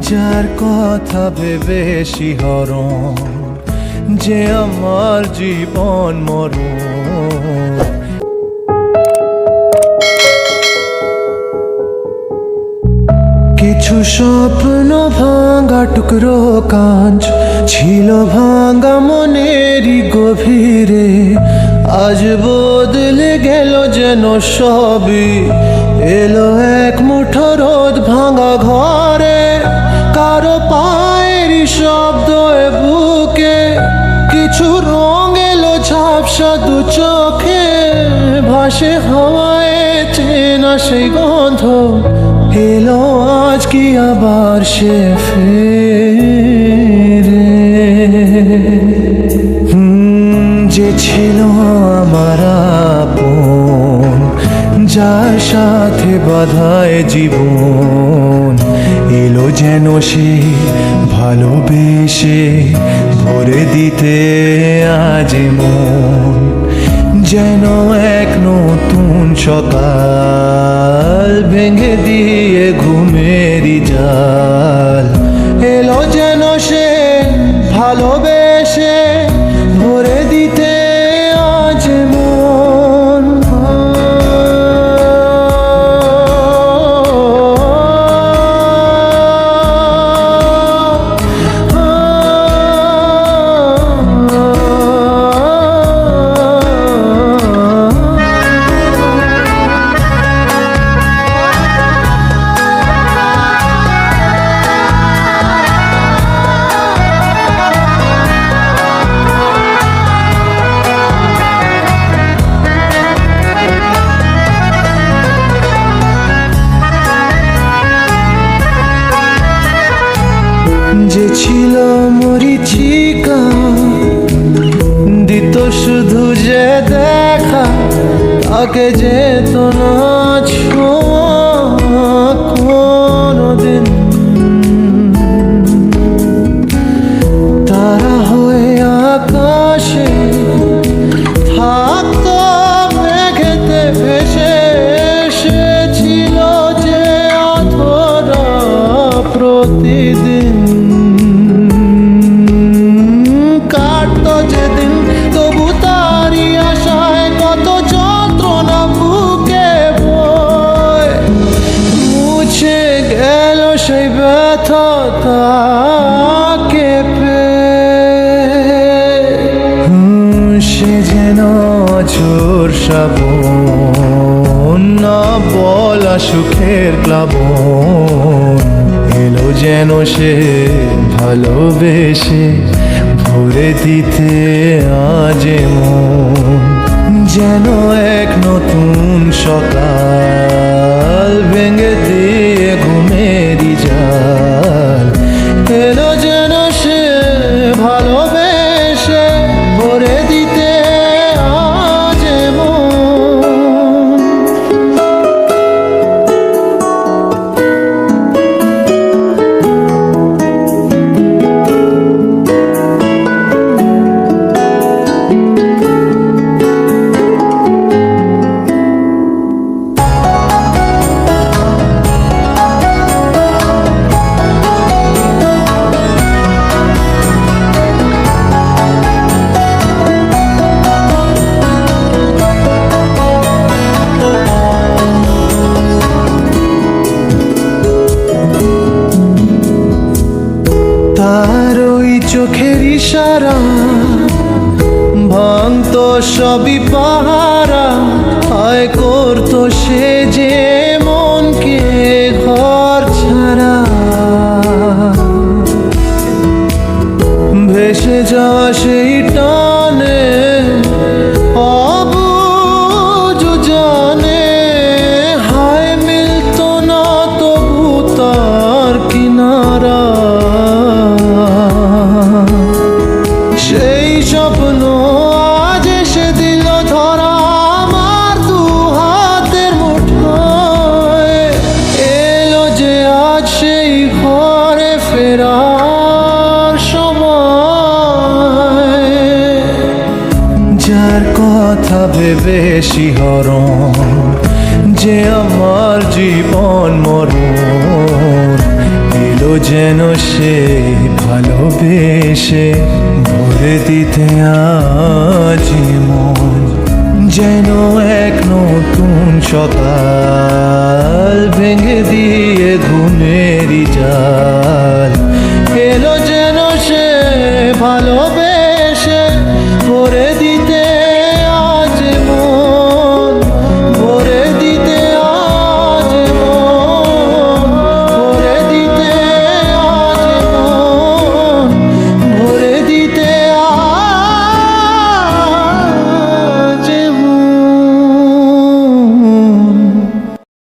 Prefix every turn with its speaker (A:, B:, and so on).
A: যার কথা ভেবে শিহরণ, যে আমার জীবন মরণ। কিছু স্বপ্ন ভাঙা টুকরো কাঁচ ছিল ভাঙা মনেরই গভীরে, আজ বদলে গেল যেন সবই। এলো এক মুঠো রোদ ভাঙা ঘরে, কারো পায়ের শব্দ বুকে, কিছু রং এলো ঝাপসা দু চোখে, ভাসে হাওয়ায় চেনা সেই গন্ধ। এলো আজ কি আবার সে ফেরে? যে ছিল আমার আপন, যার সাথে বাঁধায় জীবন, এলো যেন সে ভালোবেসে ভরে দিতে আজ মন। যেন এক নতুন সকাল ভেঙে দিয়ে ঘুমেরই জাল, এলো যেন সে ভালোবেসে ভরে দিতে আজ মন। যে ছিল মরিচিকা, দিত শুধু যে দেখা, তাকে যেত না ছোঁয়া কোনোদিন। তারা হয়ে আকাশে থাকতো মেঘেতে ভেসে, এসেছিল যে অধরা প্রতিদিন। কাটতো যেদিন তবু তারই আশায় কত যন্ত্রণা বুকে বয়, মুছে গেল সেই ব্যথা তাকে পেয়ে। সে যেন ঝোর শ্রাবণ, না বলা সুখের প্লাবন, এলো যেন সে ভালোবেসে ভরে দিতে আজ মন। যেন এক নতুন সকাল ভেঙে দিয়ে ঘুমেরই জাল, এলো যেন সে ভালোবেসে ভরে দিতে আজ মন। তার ওই চোখের ইশারা ভাঙতো সবই পাহারা, আয় করতো সে যে মনকে ঘর ছাড়া। ভেসে যাওয়া সেই টানে অবুঝ জানে, হায় মিলতো না তবু তার কিনারা। সেই স্বপ্ন আজ এসে দিল ধরা আমার দু হাতের মুঠোয়, এলো যে আজ সেই ঘরে ফেরার সময়। যার কথা ভেবে শিহরণ, যে আমার জীবন মরণ, এলো যেন সে ভালোবেসে ভরে দিতে আজি মন, যেন এক নতুন সকাল ভেঙে দিয়ে ঘুমেরই যা